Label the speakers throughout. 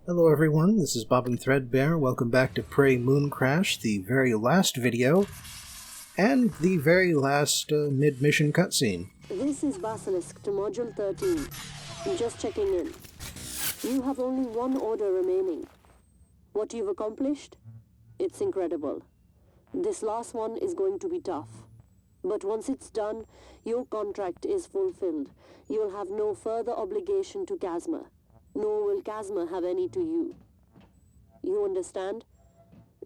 Speaker 1: Hello everyone, this is Bobbin Threadbare. Welcome back to Prey Mooncrash, the very last video, and the very last mid-mission cutscene.
Speaker 2: This is Basilisk to Module 13. I'm just checking in. You have only one order remaining. What you've accomplished? It's incredible. This last one is going to be tough. But once it's done, your contract is fulfilled. You'll have no further obligation to Chasma. Nor will Chasma have any to you. You understand?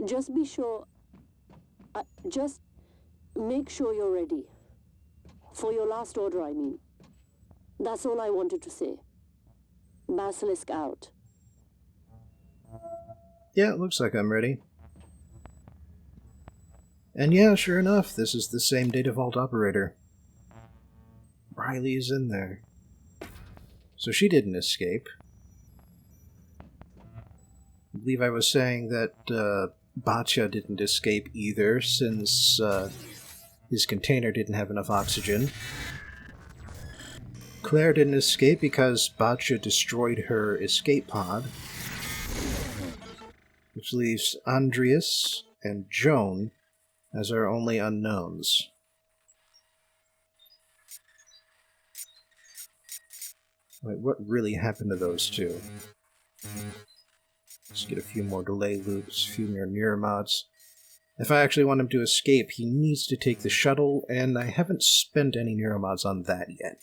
Speaker 2: Just be sure... just make sure you're ready. For your last order, I mean. That's all I wanted to say. Basilisk out.
Speaker 1: Yeah, it looks like I'm ready. And yeah, sure enough, this is the same data vault operator. Riley's in there. So she didn't escape. I believe I was saying that Batya didn't escape either, since his container didn't have enough oxygen. Claire didn't escape because Batya destroyed her escape pod, which leaves Andreas and Joan as our only unknowns. Wait, what really happened to those two? Let's get a few more delay loops, a few more neuromods. If I actually want him to escape, he needs to take the shuttle, and I haven't spent any neuromods on that yet.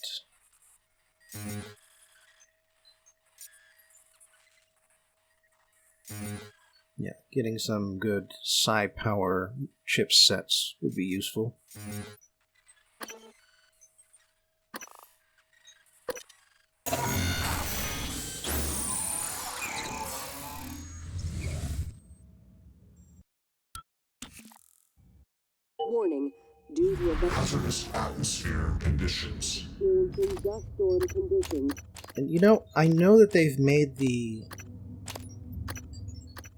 Speaker 1: Yeah, getting some good psi power chipsets would be useful.
Speaker 2: Warning, due to a
Speaker 3: hazardous atmosphere conditions.
Speaker 2: experiencing dust storm conditions.
Speaker 1: And you know, I know that they've made the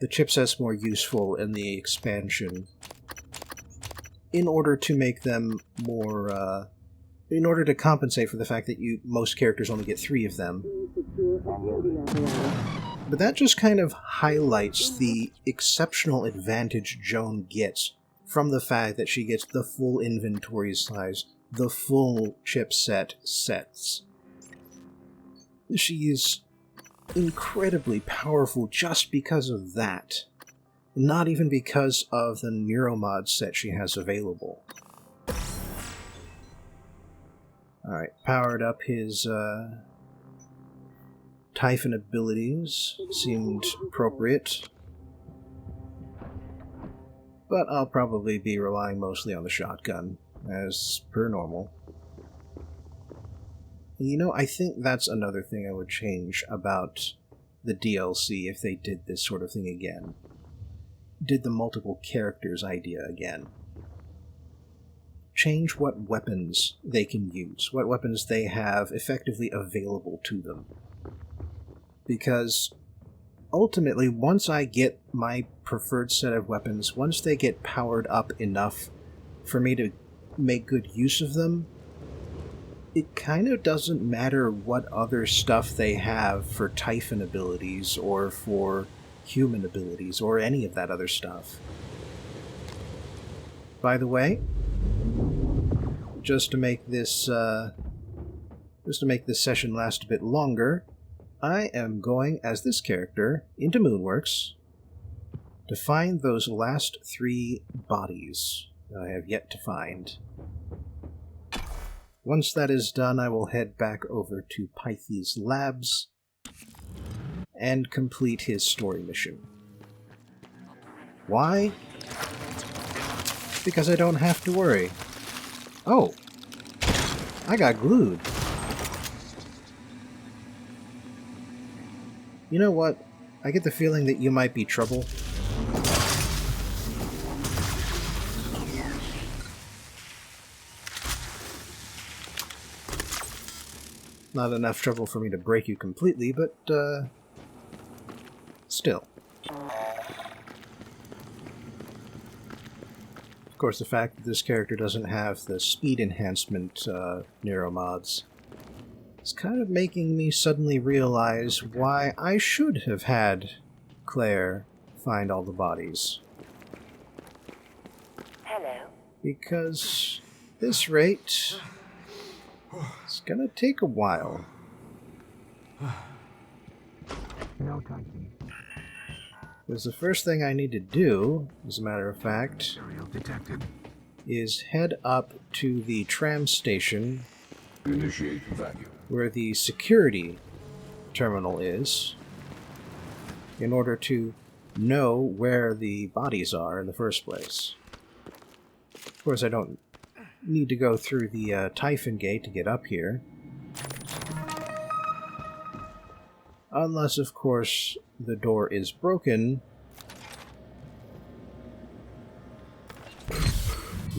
Speaker 1: chipsets more useful in the expansion in order to make them more, in order to compensate for the fact that most characters only get 3 of them. But that just kind of highlights the exceptional advantage Joan gets from the fact that she gets the full inventory size, the full chipset sets. She's incredibly powerful just because of that, not even because of the neuromod set she has available. Alright, powered up his Typhon abilities, seemed appropriate. But I'll probably be relying mostly on the shotgun, as per normal. You know, I think that's another thing I would change about the DLC if they did this sort of thing again. Did the multiple characters idea again. Change what weapons they can use, what weapons they have effectively available to them. Because ultimately, once I get my preferred set of weapons, once they get powered up enough for me to make good use of them, it kind of doesn't matter what other stuff they have for Typhon abilities or for human abilities or any of that other stuff. By the way, just to make this session last a bit longer, I am going, as this character, into Moonworks to find those last 3 bodies that I have yet to find. Once that is done, I will head back over to Pythe's labs and complete his story mission. Why? Because I don't have to worry. Oh! I got glued. You know what? I get the feeling that you might be trouble. Not enough trouble for me to break you completely, but, still. Of course, the fact that this character doesn't have the speed enhancement neuromods It's kind of making me suddenly realize why I should have had Claire find all the bodies.
Speaker 4: Hello.
Speaker 1: Because this rate, it's gonna take a while.
Speaker 5: No typing.
Speaker 1: Because the first thing I need to do, as a matter of fact,
Speaker 5: Material detected.
Speaker 1: is head up to the tram station
Speaker 3: Initiate vacuum.
Speaker 1: where the security terminal is, in order to know where the bodies are in the first place. Of course, I don't need to go through the Typhon Gate to get up here. Unless, of course, the door is broken,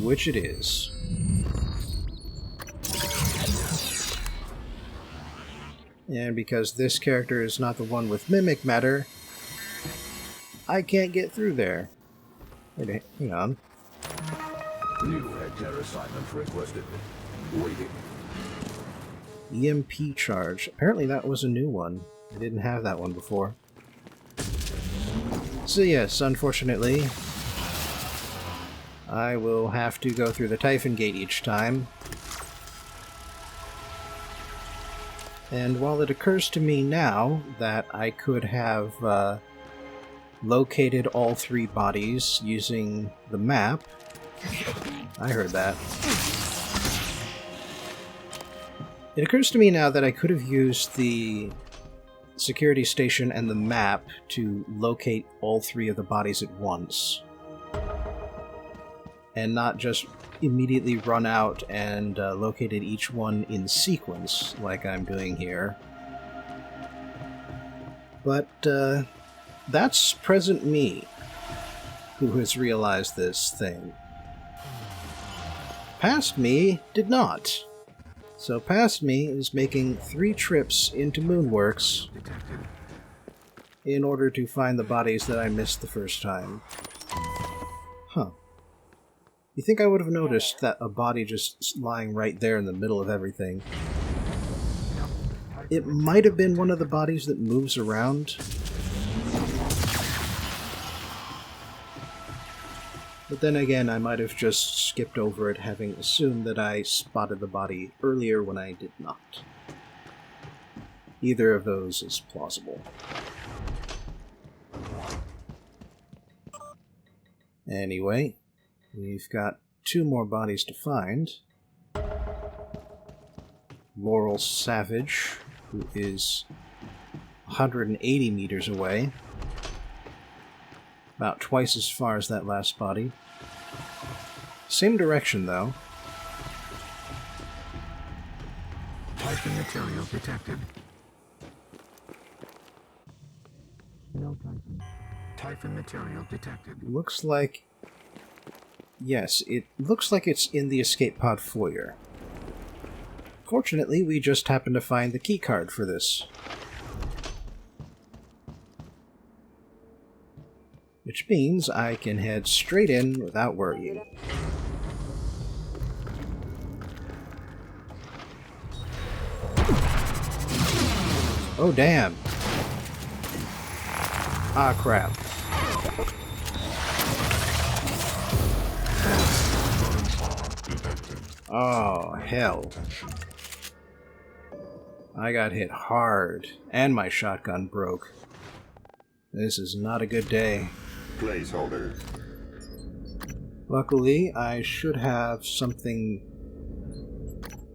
Speaker 1: which it is. And because this character is not the one with mimic matter, I can't get through there. Wait, hang on.
Speaker 3: New head care assignment requested. Waiting.
Speaker 1: EMP charge. Apparently that was a new one. I didn't have that one before. So yes, unfortunately, I will have to go through the Typhon Gate each time. And while it occurs to me now that I could have located all three bodies using the map, I heard that. It occurs to me now that I could have used the security station and the map to locate all three of the bodies at once. And not just immediately run out and located each one in sequence, like I'm doing here. But that's present me, who has realized this thing. Past me did not. So past me is making 3 trips into Moonworks
Speaker 5: Detected.
Speaker 1: in order to find the bodies that I missed the first time. Huh. You think I would have noticed that a body just lying right there in the middle of everything? It might have been one of the bodies that moves around. But then again, I might have just skipped over it, having assumed that I spotted the body earlier when I did not. Either of those is plausible. Anyway, we've got 2 more bodies to find. Laurel Savage, who is 180 meters away. About twice as far as that last body. Same direction, though.
Speaker 5: Typing material detected. No typing. Typing material detected.
Speaker 1: Looks like... Yes, it looks like it's in the escape pod foyer. Fortunately, we just happened to find the keycard for this. Which means I can head straight in without worrying. Oh, damn. Ah, crap. Oh, hell. I got hit hard, and my shotgun broke. This is not a good day.
Speaker 3: Placeholder.
Speaker 1: Luckily, I should have something...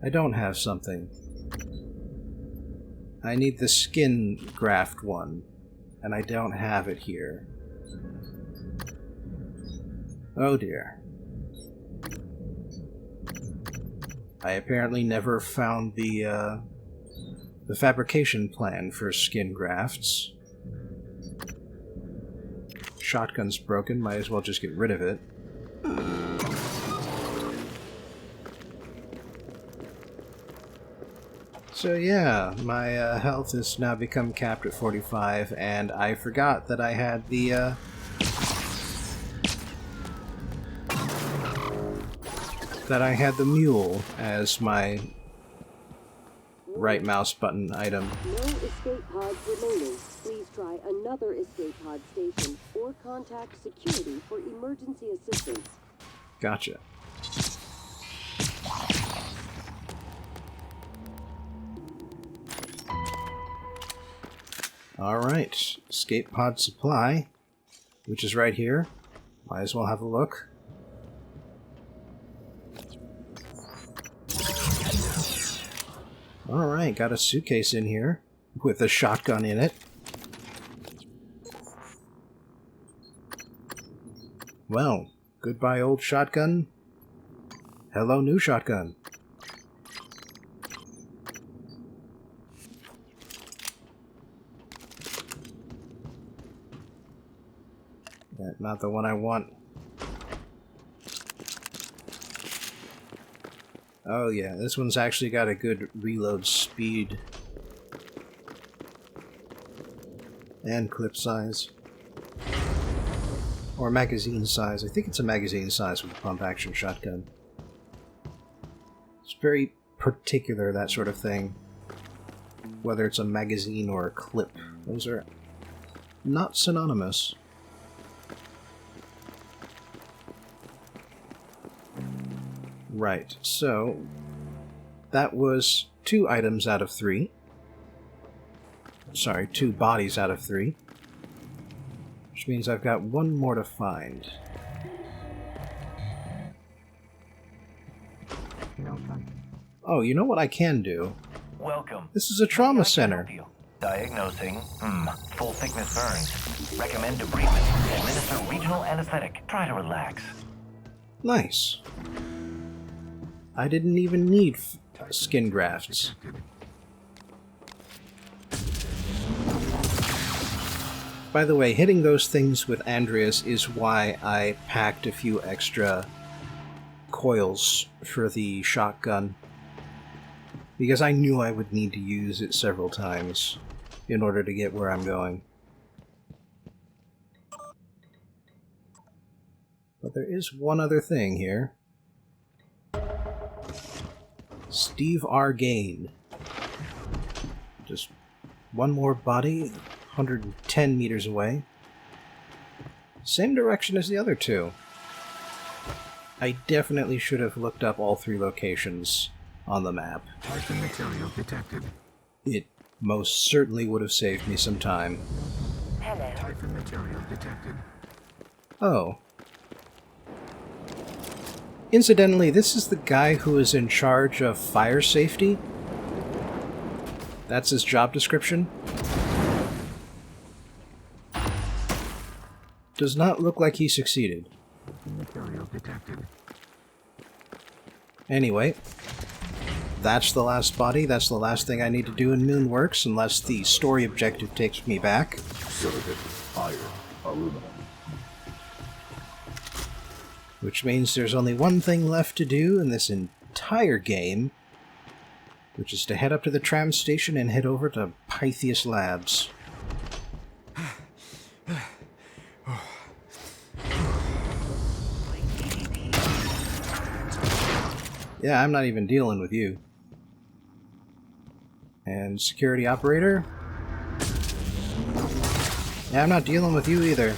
Speaker 1: I don't have something. I need the skin graft one, and I don't have it here. Oh dear. I apparently never found the fabrication plan for skin grafts. Shotgun's broken, might as well just get rid of it. So yeah, my health has now become capped at 45, and I forgot that I had the mule as my right mouse button item.
Speaker 2: No escape pods remaining. Please try another escape pod station or contact security for emergency assistance.
Speaker 1: Gotcha. Alright, escape pod supply, which is right here. Might as well have a look. Alright, got a suitcase in here with a shotgun in it. Well, goodbye old shotgun. Hello new shotgun. Not the one I want. Oh yeah, this one's actually got a good reload speed. And clip size. Or magazine size. I think it's a magazine size with a pump action shotgun. It's very particular, that sort of thing. Whether it's a magazine or a clip. Those are not synonymous. Right, so that was 2 items out of 3. Sorry, 2 bodies out of 3. Which means I've got 1 more to find. Oh, you know what I can do?
Speaker 4: Welcome.
Speaker 1: This is a trauma center.
Speaker 4: Diagnosing full thickness burns. Recommend debridement. Administer regional anesthetic. Try to relax.
Speaker 1: Nice. I didn't even need skin grafts. By the way, hitting those things with Andreas is why I packed a few extra coils for the shotgun. Because I knew I would need to use it several times in order to get where I'm going. But there is one other thing here. Steve R. Gain. Just one more body, 110 meters away. Same direction as the other 2. I definitely should have looked up all 3 locations on the map.
Speaker 5: Typhon material detected.
Speaker 1: It most certainly would have saved me some time.
Speaker 2: Hello.
Speaker 5: Typhon material detected.
Speaker 1: Oh. Incidentally, this is the guy who is in charge of fire safety. That's his job description. Does not look like he succeeded.
Speaker 5: Material detected.
Speaker 1: Anyway, that's the last body. That's the last thing I need to do in Moonworks, unless the story objective takes me back.
Speaker 3: Silicon, iron, aluminum.
Speaker 1: Which means there's only one thing left to do in this entire game, which is to head up to the tram station and head over to Pythias Labs. Yeah, I'm not even dealing with you. And security operator? Yeah, I'm not dealing with you either.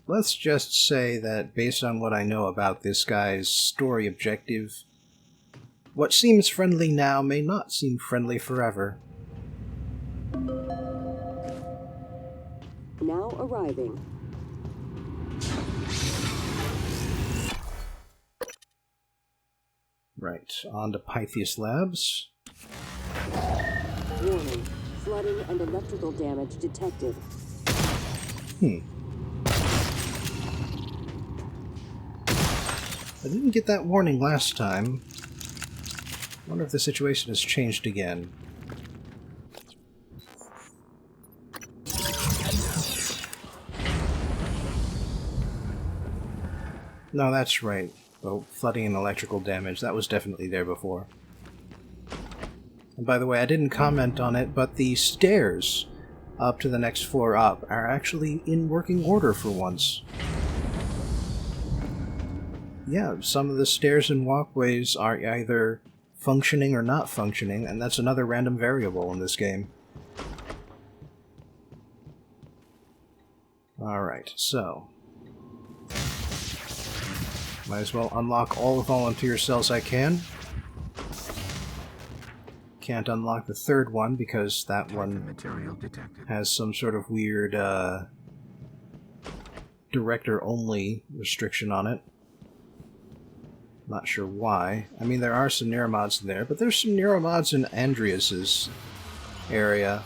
Speaker 1: Let's just say that based on what I know about this guy's story objective, what seems friendly now may not seem friendly forever.
Speaker 2: Now arriving.
Speaker 1: Right, on to Pythias Labs.
Speaker 2: Warning. Flooding and electrical damage detected.
Speaker 1: I didn't get that warning last time. Wonder if the situation has changed again. No, that's right. Oh, flooding and electrical damage. That was definitely there before. And by the way, I didn't comment on it, but the stairs up to the next floor up are actually in working order for once. yeah, some of the stairs and walkways are either functioning or not functioning, and that's another random variable in this game. Alright, so... might as well unlock all the volunteer cells I can. Can't unlock the third one because that one
Speaker 5: Material detected.
Speaker 1: has some sort of weird director-only restriction on it. Not sure why. I mean, there are some neuromods in there, but there's some neuromods in Andreas's area.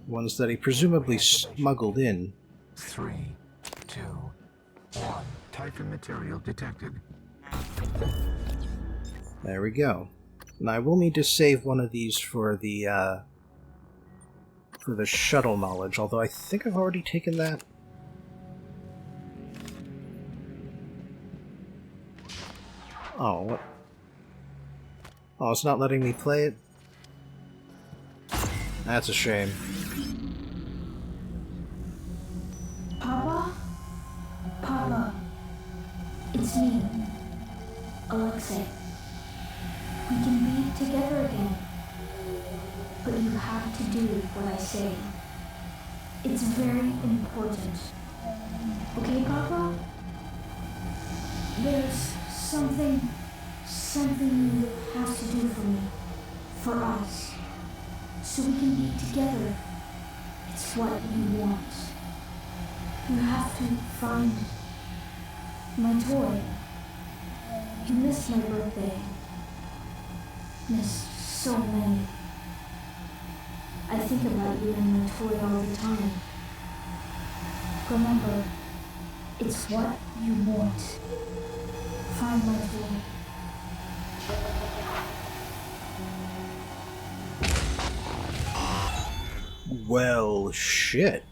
Speaker 1: Ones that he presumably smuggled in.
Speaker 5: 3, 2, 1. Typhon material detected.
Speaker 1: There we go. And I will need to save one of these for the shuttle knowledge, although I think I've already taken that. Oh, what? Oh, it's not letting me play it? That's a shame.
Speaker 6: Papa? Papa. It's me, Alexei. We can be together again. But you have to do what I say. It's very important. Okay, Papa? There's something you have to do for me. For us. So we can be together. It's what you want. You have to find my toy. You missed my birthday. Missed so many. I think about you and my toy all the time. Remember, it's what you want. Find my toy.
Speaker 1: Well, shit.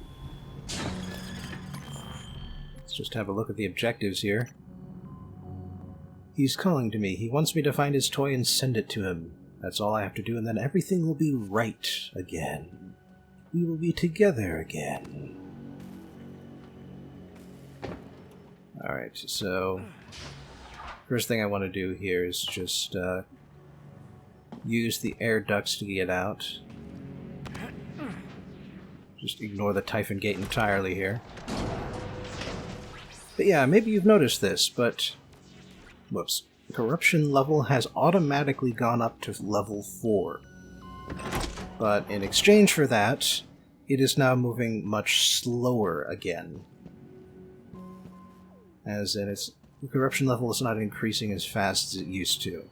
Speaker 1: Let's just have a look at the objectives here. He's calling to me. He wants me to find his toy and send it to him. That's all I have to do, and then everything will be right again. We will be together again. Alright, so... first thing I want to do here is just use the air ducts to get out. Just ignore the Typhon Gate entirely here. But yeah, maybe you've noticed this, but... whoops. The corruption level has automatically gone up to level 4. But in exchange for that, it is now moving much slower again. As in, the corruption level is not increasing as fast as it used to,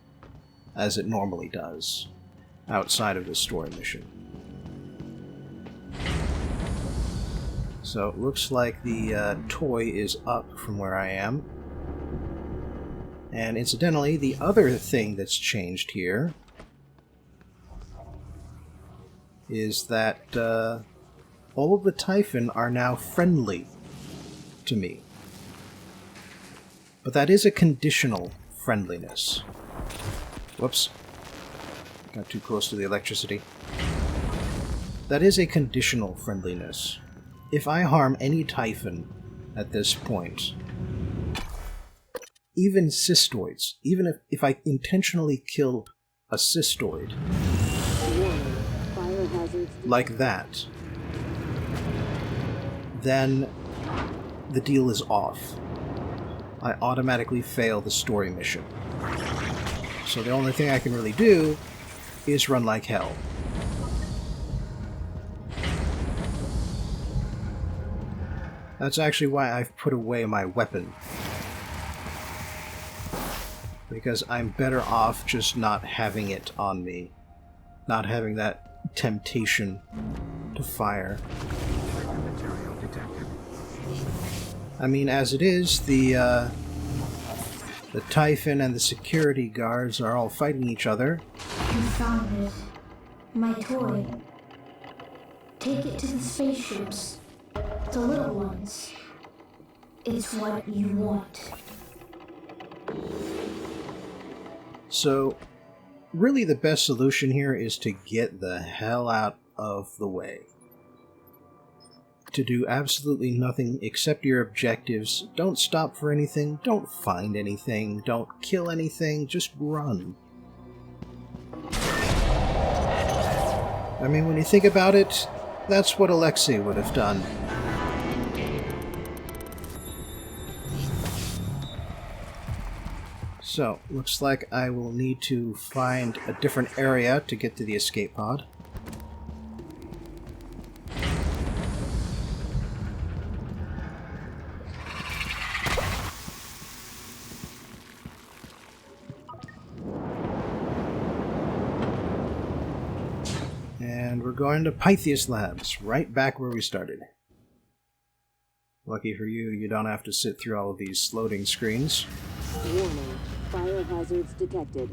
Speaker 1: as it normally does, outside of the story mission. So it looks like the toy is up from where I am. And incidentally, the other thing that's changed here is that all of the Typhon are now friendly to me. But that is a conditional friendliness. Whoops. Got too close to the electricity. That is a conditional friendliness. If I harm any Typhon at this point, even cystoids, even if I intentionally kill a cystoid,
Speaker 2: Fire hazards.
Speaker 1: like that, then the deal is off. I automatically fail the story mission. So the only thing I can really do is run like hell. That's actually why I've put away my weapon. Because I'm better off just not having it on me. Not having that temptation to fire.
Speaker 5: Material detected.
Speaker 1: I mean, as it is, the Typhon and the security guards are all fighting each other.
Speaker 6: You found it. My toy. Take it to the spaceships. The little ones. It's what you want.
Speaker 1: So, really the best solution here is to get the hell out of the way. to do absolutely nothing except your objectives. Don't stop for anything, don't find anything, don't kill anything, just run. I mean, when you think about it, that's what Alexei would have done. So, looks like I will need to find a different area to get to the escape pod. And we're going to Pythias Labs, right back where we started. Lucky for you, you don't have to sit through all of these loading screens.
Speaker 2: Warning. Fire hazards detected.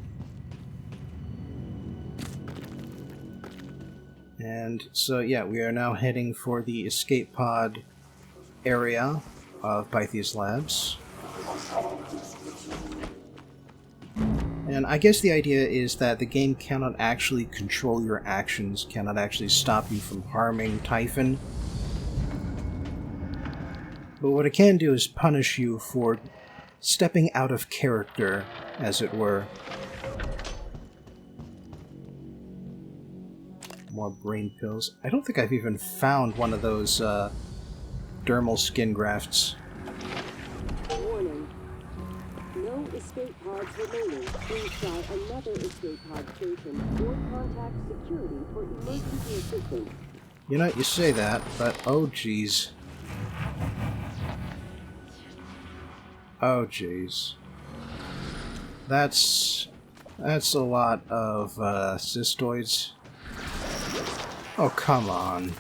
Speaker 1: And so, yeah, we are now heading for the escape pod area of Pythias Labs. And I guess the idea is that the game cannot actually control your actions, cannot actually stop you from harming Typhon. But what it can do is punish you for stepping out of character, as it were. More brain pills. I don't think I've even found one of those dermal skin grafts.
Speaker 2: Warning. No escape pods remaining. Please try another escape pod station or contact security for emergency assistance.
Speaker 1: You know, you say that, but oh geez. Oh jeez. That's a lot of cystoids. Oh, come on.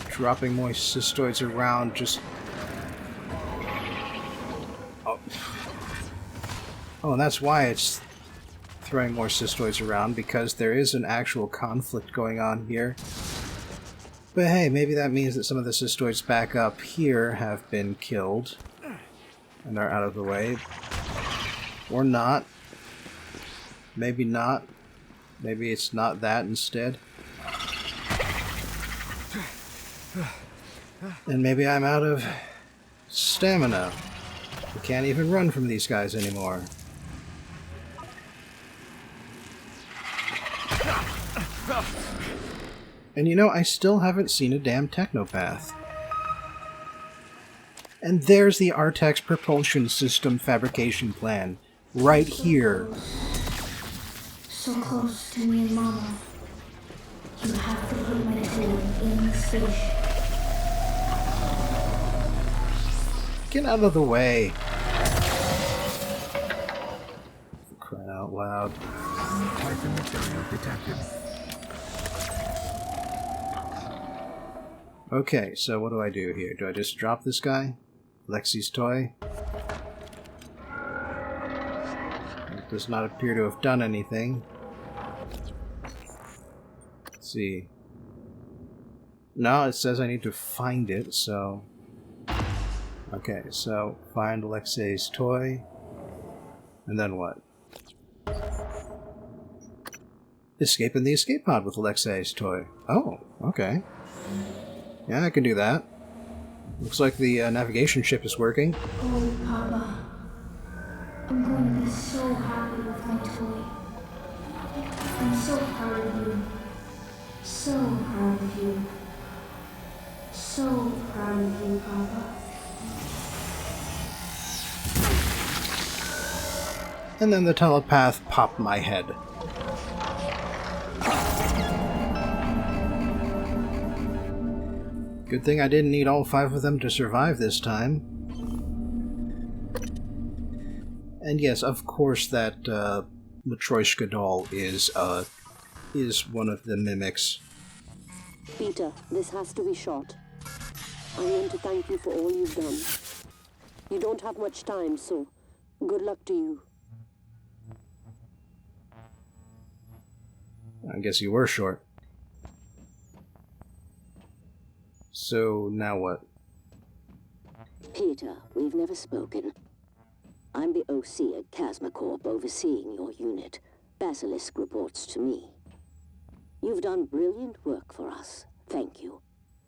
Speaker 1: Dropping more cystoids around just... Oh. Oh, and that's why it's throwing more cystoids around, because there is an actual conflict going on here. But hey, maybe that means that some of the cystoids back up here have been killed and are out of the way. Or not. Maybe not. Maybe it's not that instead. And maybe I'm out of stamina. I can't even run from these guys anymore. And you know, I still haven't seen a damn technopath. And there's the Artax propulsion system fabrication plan. Right here.
Speaker 6: So close to me and Mama. You have to put my toy in the station.
Speaker 1: Get out of the way. For crying out loud.
Speaker 5: Typhon material detected.
Speaker 1: Okay, so what do I do here? Do I just drop this guy? Lexi's toy? It does not appear to have done anything. Let's see. No, it says I need to find it, so... Okay, so find Alexei's toy. And then what? Escape in the escape pod with Alexei's toy. Oh, okay. Yeah, I can do that. Looks like the navigation ship is working.
Speaker 6: Oh, Papa. I'm going to be so happy with my toy. I'm so proud of you. So proud of you. So proud of you, Papa.
Speaker 1: And then the telepath popped my head. Good thing I didn't need all 5 of them to survive this time. And yes, of course that Matryoshka doll is one of the mimics.
Speaker 2: Peter, this has to be shot. I want to thank you for all you've done. You don't have much time, so good luck to you.
Speaker 1: I guess you were short. So, now what?
Speaker 2: Peter, we've never spoken. I'm the OC at Casma Corp overseeing your unit. Basilisk reports to me. You've done brilliant work for us. Thank you.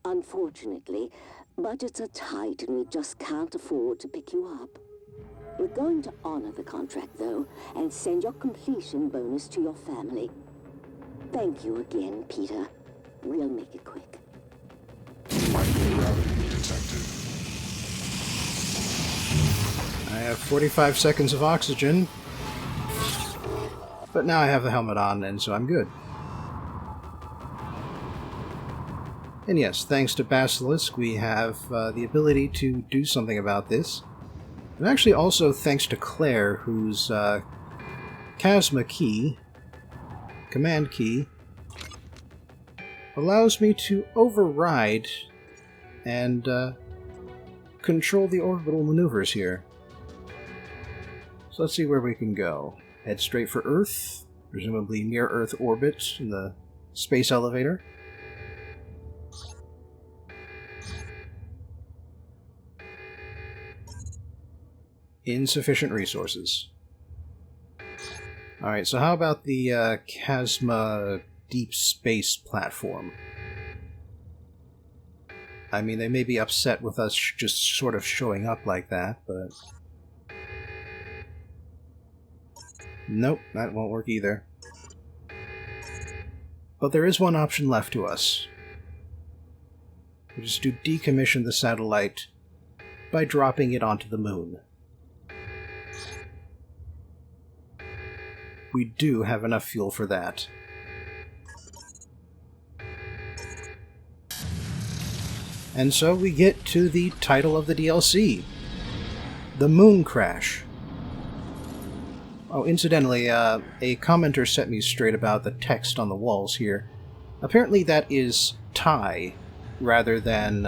Speaker 2: Unfortunately, budgets are tight and we just can't afford to pick you up. We're going to honor the contract, though, and send your completion bonus to your family. Thank you again, Peter. We'll make it quick.
Speaker 5: Microgravity detected.
Speaker 1: I have 45 seconds of oxygen, but now I have the helmet on, and so I'm good. And yes, thanks to Basilisk, we have the ability to do something about this. And actually also thanks to Claire, whose Chasma key, command key, allows me to override and control the orbital maneuvers here. So let's see where we can go. Head straight for Earth, presumably near Earth orbit in the space elevator. Insufficient resources. Alright, so how about the Chasma deep space platform? I mean, they may be upset with us just sort of showing up like that, but... Nope, that won't work either. But there is one option left to us. Which is to decommission the satellite by dropping it onto the moon. We do have enough fuel for that. And so we get to the title of the DLC. The Mooncrash. Oh, incidentally, a commenter set me straight about the text on the walls here. Apparently that is Thai, rather than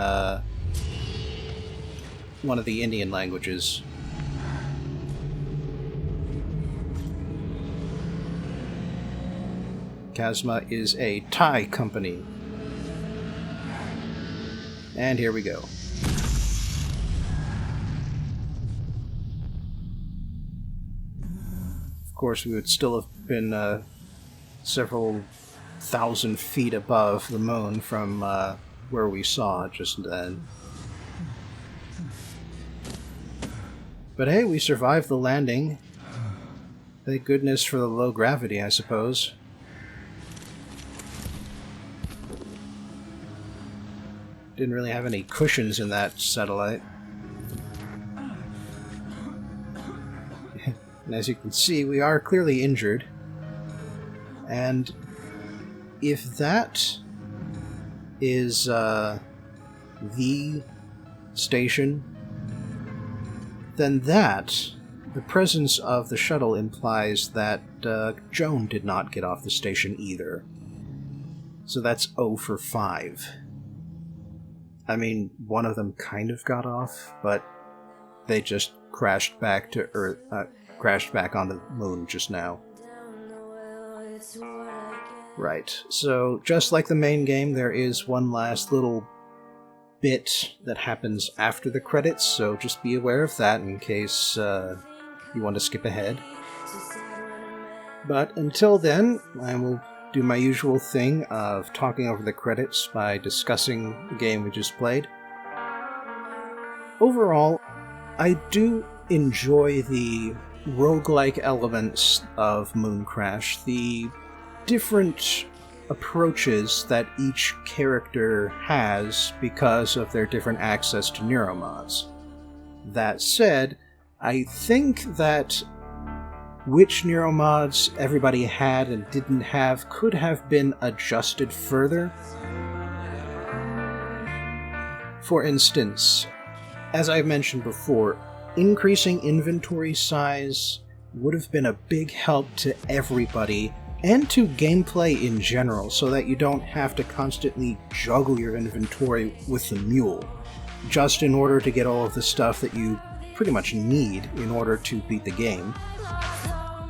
Speaker 1: one of the Indian languages. Chasma is a Thai company. And here we go. Of course, we would still have been several thousand feet above the moon from where we saw it just then. But hey, we survived the landing. Thank goodness for the low gravity, I suppose. Didn't really have any cushions in that satellite. And as you can see, we are clearly injured. And if that is the station, then the presence of the shuttle implies that Joan did not get off the station either. So that's 0 for 5. I mean, one of them kind of got off, but they just crashed back to Earth, crashed back onto the moon just now. Right, so just like the main game, there is one last little bit that happens after the credits, so just be aware of that in case you want to skip ahead. But until then, I will do my usual thing of talking over the credits by discussing the game we just played. Overall, I do enjoy the roguelike elements of Mooncrash, the different approaches that each character has because of their different access to neuromods. That said, I think that which neuromods everybody had and didn't have could have been adjusted further. For instance, as I've mentioned before, increasing inventory size would have been a big help to everybody and to gameplay in general, so that you don't have to constantly juggle your inventory with the mule, just in order to get all of the stuff that you pretty much need in order to beat the game.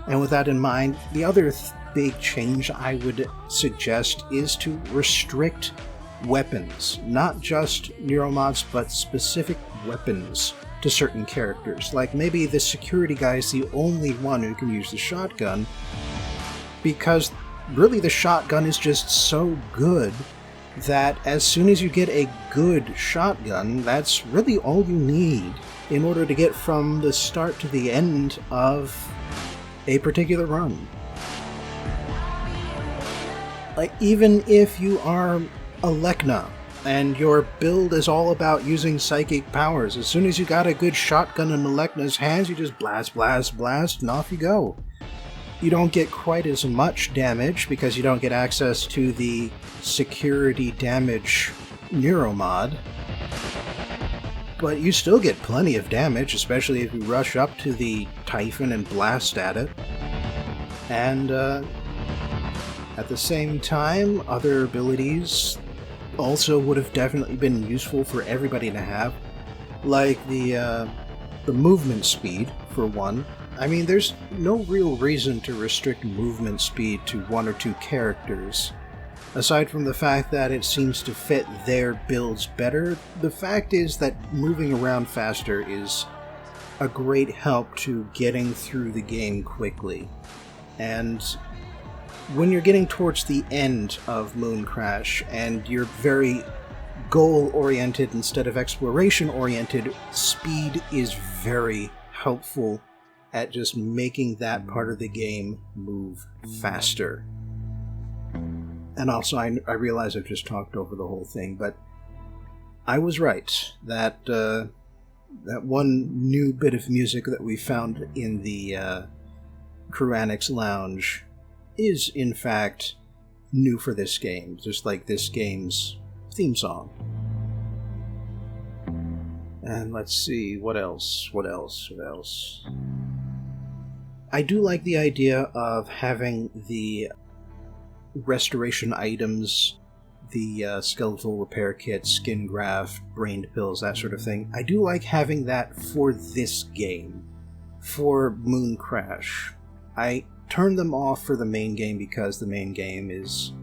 Speaker 1: And with that in mind, the other big change I would suggest is to restrict weapons. Not just neuromods, but specific weapons to certain characters. Like maybe the security guy is the only one who can use the shotgun, because really the shotgun is just so good that as soon as you get a good shotgun, that's really all you need in order to get from the start to the end of a particular run. Like, even if you are Alekna and your build is all about using psychic powers, as soon as you got a good shotgun in Alekna's hands, you just blast, blast, blast, and off you go. You don't get quite as much damage because you don't get access to the security damage neuromod, but you still get plenty of damage, especially if you rush up to the Typhon and blast at it. And at the same time, other abilities also would have definitely been useful for everybody to have, like the movement speed, for one. I mean, there's no real reason to restrict movement speed to one or two characters. Aside from the fact that it seems to fit their builds better, the fact is that moving around faster is a great help to getting through the game quickly. And when you're getting towards the end of Mooncrash and you're very goal-oriented instead of exploration-oriented, speed is very helpful at just making that part of the game move faster. And also, I realize I've just talked over the whole thing, but I was right. That one new bit of music that we found in the Kuranik's Lounge is, in fact, new for this game, just like this game's theme song. And let's see, what else? I do like the idea of having the restoration items, the skeletal repair kit, skin graft, brain pills, that sort of thing. I do like having that for this game, for Mooncrash. I turned them off for the main game because the main game is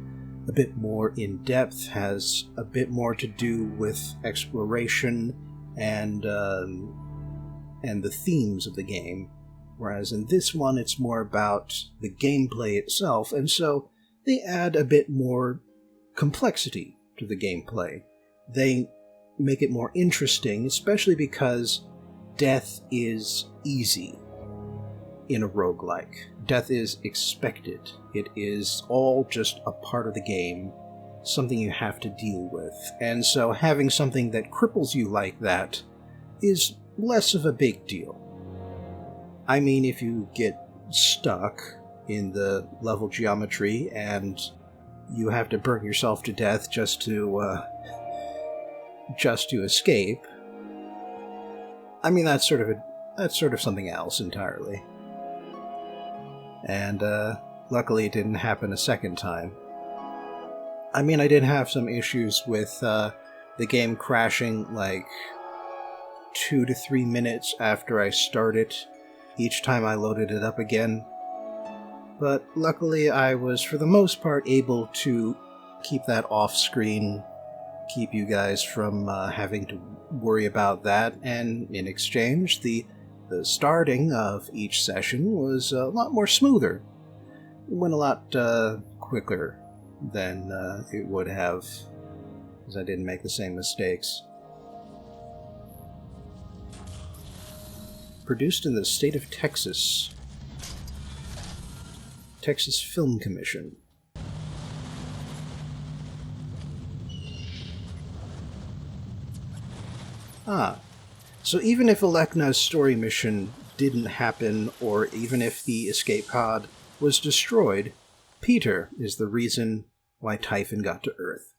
Speaker 1: a bit more in-depth, has a bit more to do with exploration and the themes of the game. Whereas in this one, it's more about the gameplay itself, and so they add a bit more complexity to the gameplay. They make it more interesting, especially because death is easy in a roguelike. Death is expected. It is all just a part of the game, something you have to deal with. And so having something that cripples you like that is less of a big deal. I mean, if you get stuck in the level geometry and you have to burn yourself to death just to escape, I mean, that's sort of something else entirely. And luckily it didn't happen a second time. I mean, I did have some issues with the game crashing like 2 to 3 minutes after I started each time I loaded it up again. But luckily I was, for the most part, able to keep that off screen, keep you guys from having to worry about that, and in exchange, the starting of each session was a lot more smoother. It went a lot quicker than it would have, because I didn't make the same mistakes. Produced in the state of Texas. Texas Film Commission. So even if Alekna's story mission didn't happen, or even if the escape pod was destroyed, Peter is the reason why Typhon got to Earth.